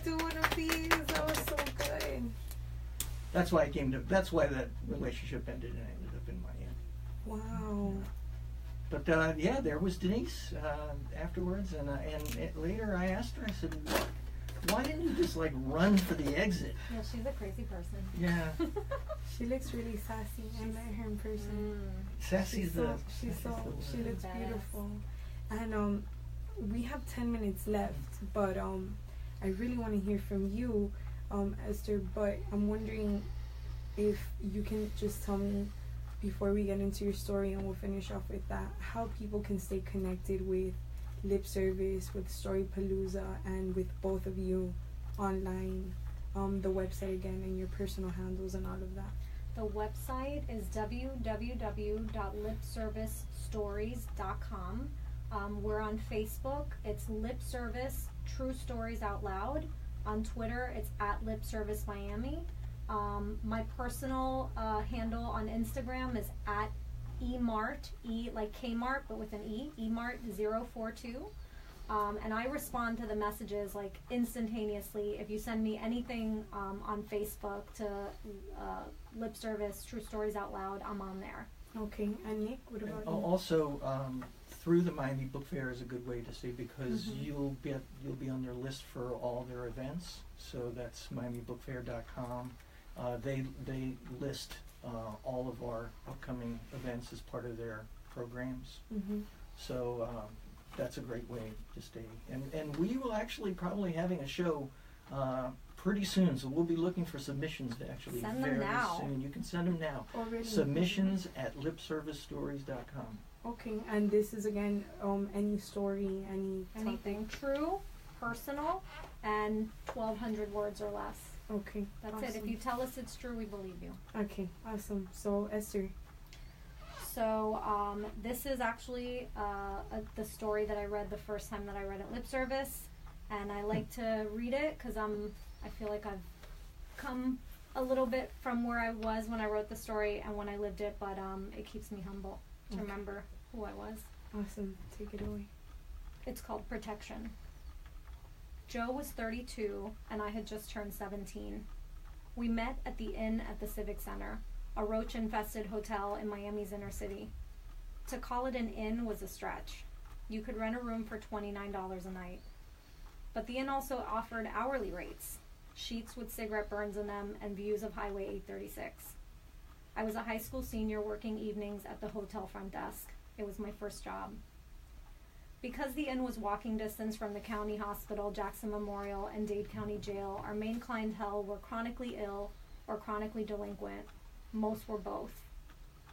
do one of these. That was so good. That's why that relationship ended and I ended up in Miami. Wow. But yeah, there was Denise afterwards, and later I asked her. I said, why didn't you just like run for the exit? Yeah, she's a crazy person. Yeah. She looks really sassy. I met her in person. Sassy's she looks Badass. beautiful. And we have 10 minutes left, but I really want to hear from you, Esther, but I'm wondering if you can just tell me before we get into your story, and we'll finish off with that, how people can stay connected with Lip Service, with Storypalooza, and with both of you online, the website again, and your personal handles and all of that. The website is www.lipservicestories.com. We're on Facebook. It's Lip Service True Stories Out Loud. On Twitter, it's @LipServiceMiami. My personal handle on Instagram is @emart, like Kmart, but with an E, emart042. And I respond to the messages like instantaneously. If you send me anything on Facebook to Lip Service True Stories Out Loud, I'm on there. Okay, and Nick, what about you? Also, through the Miami Book Fair is a good way to see, because you'll be on their list for all their events. So that's MiamiBookFair.com. They list all of our upcoming events as part of their programs. So that's a great way to stay. And we will actually probably having a show pretty soon, so we'll be looking for submissions to actually Send them very now. soon. You can send them now. Already? Submissions at lipservicestories.com. Okay, and this is again any story, Anything true, personal, and 1,200 words or less. Okay, That's awesome. it. If you tell us it's true, we believe you. Okay, awesome. So Esther. So this is actually the story that I read the first time that I read at Lip Service, and I like to read it because I feel like I've come a little bit from where I was when I wrote the story and when I lived it, but it keeps me humble to remember who I was. Awesome. Take it away. It's called Protection. Joe was 32 and I had just turned 17. We met at the inn at the Civic Center, a roach-infested hotel in Miami's inner city. To call it an inn was a stretch. You could rent a room for $29 a night. But the inn also offered hourly rates, sheets with cigarette burns in them, and views of Highway 836. I was a high school senior working evenings at the hotel front desk. It was my first job. Because the inn was walking distance from the county hospital, Jackson Memorial, and Dade County Jail, our main clientele were chronically ill or chronically delinquent. Most were both.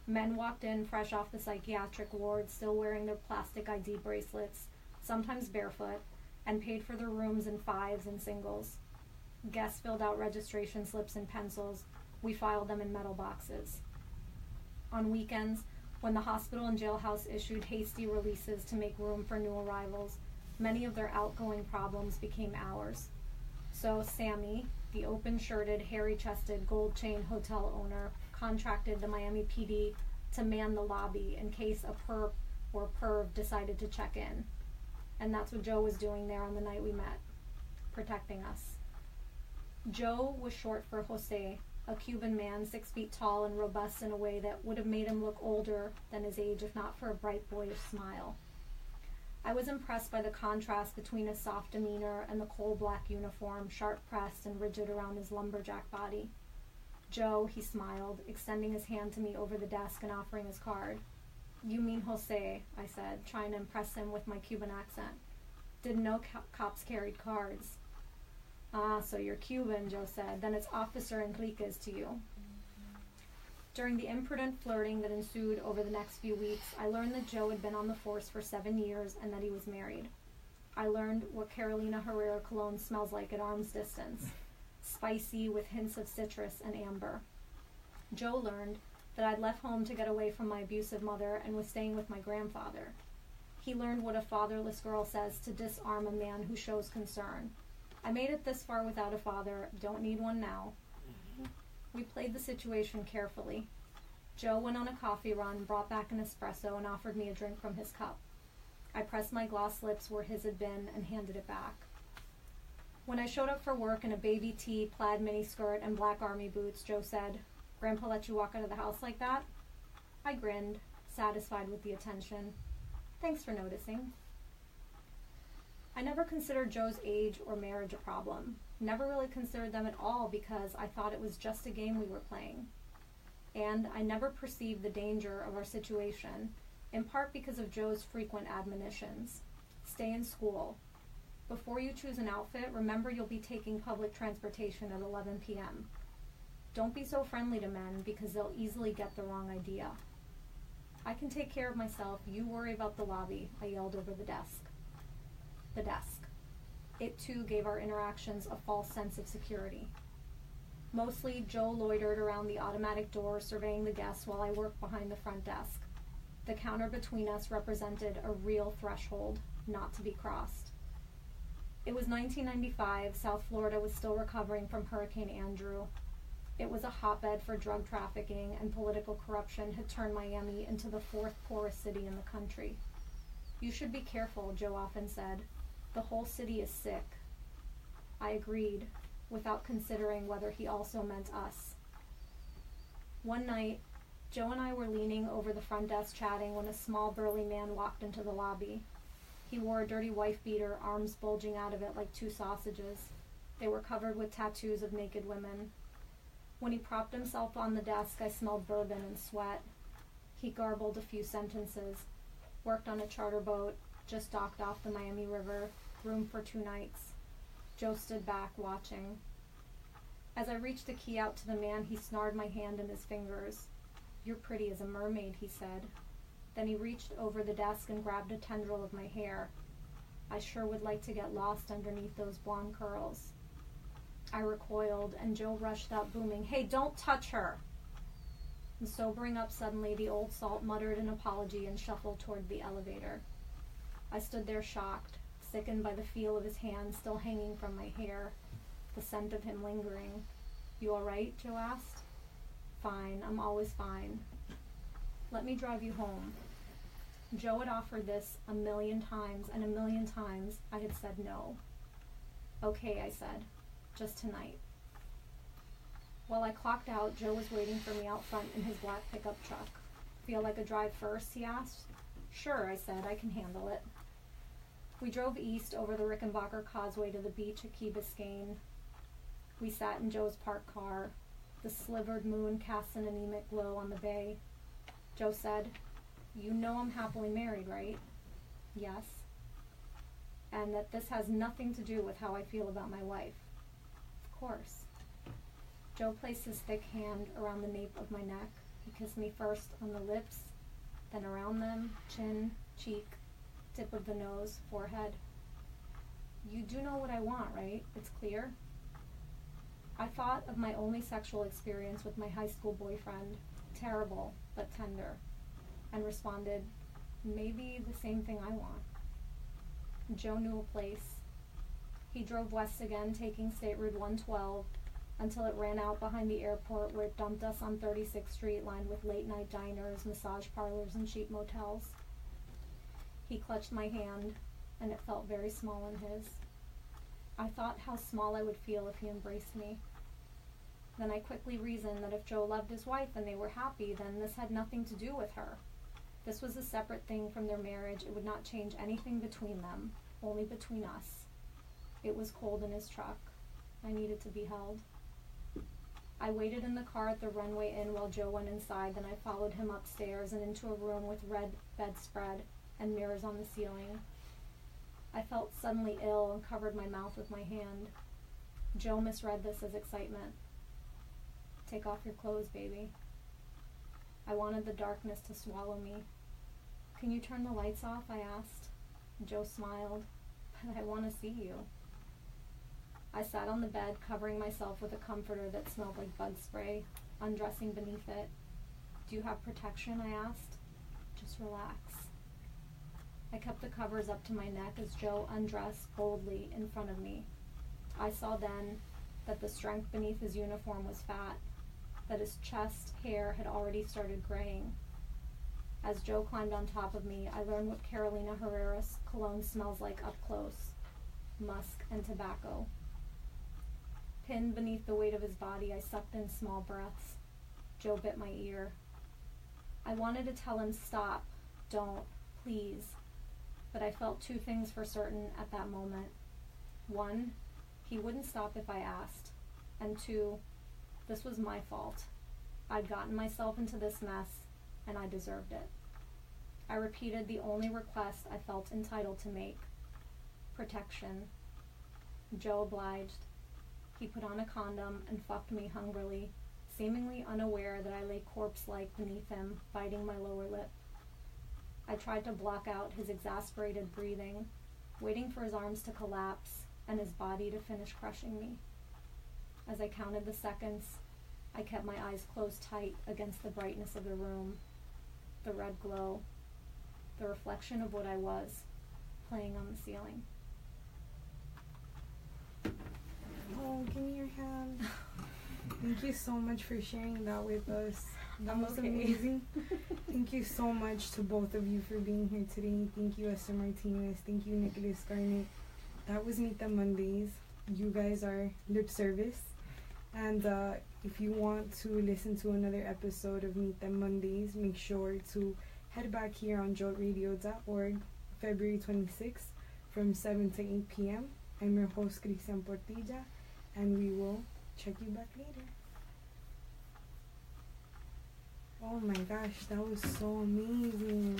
Men walked in fresh off the psychiatric ward, still wearing their plastic ID bracelets, sometimes barefoot, and paid for their rooms in fives and singles. Guests filled out registration slips and pencils. We filed them in metal boxes. On weekends, when the hospital and jailhouse issued hasty releases to make room for new arrivals, many of their outgoing problems became ours. So Sammy, the open-shirted, hairy-chested, gold-chain hotel owner, contracted the Miami PD to man the lobby in case a perp or perv decided to check in. And that's what Joe was doing there on the night we met, protecting us. Joe was short for Jose, a Cuban man 6 feet tall and robust in a way that would have made him look older than his age if not for a bright boyish smile. I was impressed by the contrast between his soft demeanor and the coal-black uniform, sharp-pressed and rigid around his lumberjack body. Joe, he smiled, extending his hand to me over the desk and offering his card. "You mean Jose," I said, trying to impress him with my Cuban accent. "Didn't know cops carried cards." "Ah, so you're Cuban," Joe said. "Then it's Officer Enriquez to you." During the imprudent flirting that ensued over the next few weeks, I learned that Joe had been on the force for 7 years and that he was married. I learned what Carolina Herrera cologne smells like at arm's distance, spicy with hints of citrus and amber. Joe learned that I'd left home to get away from my abusive mother and was staying with my grandfather. He learned what a fatherless girl says to disarm a man who shows concern. I made it this far without a father, don't need one now. We played the situation carefully. Joe went on a coffee run, brought back an espresso, and offered me a drink from his cup. I pressed my gloss lips where his had been and handed it back. When I showed up for work in a baby tee, plaid miniskirt, and black army boots, Joe said, "Grandpa let you walk out of the house like that?" I grinned, satisfied with the attention. "Thanks for noticing." I never considered Joe's age or marriage a problem. Never really considered them at all because I thought it was just a game we were playing. And I never perceived the danger of our situation, in part because of Joe's frequent admonitions. Stay in school. Before you choose an outfit, remember you'll be taking public transportation at 11 p.m. Don't be so friendly to men because they'll easily get the wrong idea. I can take care of myself. You worry about the lobby, I yelled over the desk. The desk. It too gave our interactions a false sense of security. Mostly, Joe loitered around the automatic door surveying the guests while I worked behind the front desk. The counter between us represented a real threshold, not to be crossed. It was 1995. South Florida was still recovering from Hurricane Andrew. It was a hotbed for drug trafficking, and political corruption had turned Miami into the fourth poorest city in the country. You should be careful, Joe often said. The whole city is sick. I agreed, without considering whether he also meant us. One night, Joe and I were leaning over the front desk chatting when a small burly man walked into the lobby. He wore a dirty wife beater, arms bulging out of it like two sausages. They were covered with tattoos of naked women. When he propped himself on the desk, I smelled bourbon and sweat. He garbled a few sentences. Worked on a charter boat, just docked off the Miami River, room for 2 nights. Joe stood back, watching. As I reached the key out to the man, he snarled my hand in his fingers. You're pretty as a mermaid, he said. Then he reached over the desk and grabbed a tendril of my hair. I sure would like to get lost underneath those blonde curls. I recoiled, and Joe rushed up, booming, Hey, don't touch her! And sobering up suddenly, the old salt muttered an apology and shuffled toward the elevator. I stood there shocked, sickened by the feel of his hand still hanging from my hair, the scent of him lingering. You all right? Joe asked. Fine, I'm always fine. Let me drive you home. Joe had offered this 1,000,000 times, and 1,000,000 times I had said no. Okay, I said. Just tonight. While I clocked out, Joe was waiting for me out front in his black pickup truck. Feel like a drive first, he asked. Sure, I said, I can handle it. We drove east over the Rickenbacker Causeway to the beach at Key Biscayne. We sat in Joe's parked car. The slivered moon cast an anemic glow on the bay. Joe said, You know I'm happily married, right? Yes. And that this has nothing to do with how I feel about my wife. Of course. Joe placed his thick hand around the nape of my neck. He kissed me first on the lips, then around them, chin, cheek, tip of the nose, forehead. You do know what I want, right? It's clear? I thought of my only sexual experience with my high school boyfriend, terrible but tender, and responded, maybe the same thing I want. Joe knew a place. He drove west again, taking State Route 112, until it ran out behind the airport where it dumped us on 36th Street, lined with late-night diners, massage parlors, and cheap motels. He clutched my hand, and it felt very small in his. I thought how small I would feel if he embraced me. Then I quickly reasoned that if Joe loved his wife and they were happy, then this had nothing to do with her. This was a separate thing from their marriage. It would not change anything between them, only between us. It was cold in his truck. I needed to be held. I waited in the car at the Runway Inn while Joe went inside, then I followed him upstairs and into a room with red bedspread and mirrors on the ceiling. I felt suddenly ill and covered my mouth with my hand. Joe misread this as excitement. Take off your clothes, baby. I wanted the darkness to swallow me. Can you turn the lights off? I asked. Joe smiled. But I want to see you. I sat on the bed, covering myself with a comforter that smelled like bug spray, undressing beneath it. Do you have protection? I asked. Just relax. I kept the covers up to my neck as Joe undressed boldly in front of me. I saw then that the strength beneath his uniform was fat, that his chest hair had already started graying. As Joe climbed on top of me, I learned what Carolina Herrera's cologne smells like up close: musk and tobacco. Pinned beneath the weight of his body, I sucked in small breaths. Joe bit my ear. I wanted to tell him, stop, don't, please. but I felt two things for certain at that moment. One, he wouldn't stop if I asked. And two, this was my fault. I'd gotten myself into this mess, and I deserved it. I repeated the only request I felt entitled to make: protection. Joe obliged. He put on a condom and fucked me hungrily, seemingly unaware that I lay corpse-like beneath him, biting my lower lip. I tried to block out his exasperated breathing, waiting for his arms to collapse and his body to finish crushing me. As I counted the seconds, I kept my eyes closed tight against the brightness of the room, the red glow, the reflection of what I was, playing on the ceiling. Oh, give me your hand. Thank you so much for sharing that with us. That was amazing. Thank you so much to both of you for being here today. Thank you, Esther Martinez. Thank you, Nicholas Garnett. That was Meet Them Mondays. You guys are lip service. And if you want to listen to another episode of Meet Them Mondays, make sure to head back here on joltradio.org, February 26th from 7 to 8 p.m. I'm your host, Cristian Portilla, and we will check you back later. Oh my gosh, that was so amazing.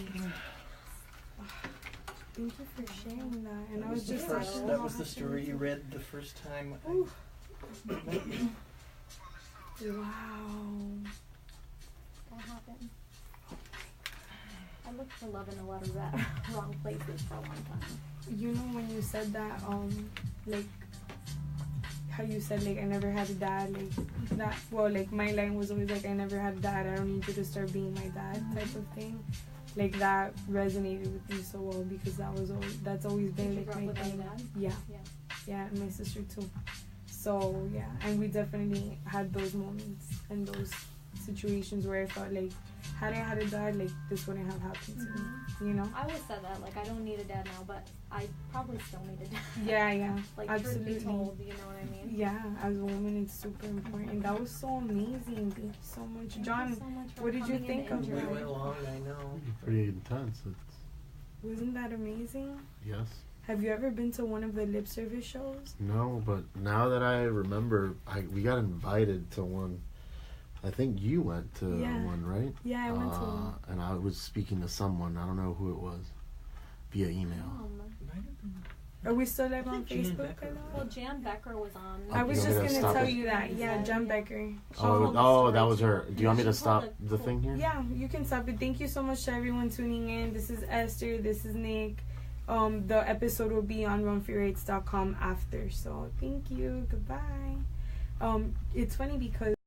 Thank you for sharing that. And that was the story you read the first time I met you. Wow. That happened. I looked for love in a lot of wrong places for a long time. You know, when you said that, like, how you said, like, I never had a dad, like, that, well, like, my line was always, like, I never had a dad, I don't need you to start being my dad, type of thing. Like, that resonated with me so well, because that's always been, like, my thing. Yeah. Yeah, and my sister, too. So, yeah, and we definitely had those moments and those situations where I felt like, had I had a dad, like, this wouldn't have happened to me, you know? I always said that, like, I don't need a dad now, but I probably still need a dad. Yeah, like, absolutely. Truth be told, you know what I mean? Yeah, as a woman, it's super important. That was so amazing. Thank you so much. Thank John, you so much for what did you think of We that? went along, I know. Pretty intense. Wasn't that amazing? Yes. Have you ever been to one of the lip service shows? No, but now that I remember, we got invited to one. I think you went to one, right? Yeah, I went to one. And I was speaking to someone. I don't know who it was. Via email. Are we still live on Facebook? Well, Jan Becker was on. I was just going to tell you that. Yeah, Jan Becker. Oh, that was her. Do you want me to stop the thing here? Yeah, you can stop it. Thank you so much to everyone tuning in. This is Esther. This is Nick. The episode will be on runforyourrights.com after. So thank you. Goodbye. It's funny because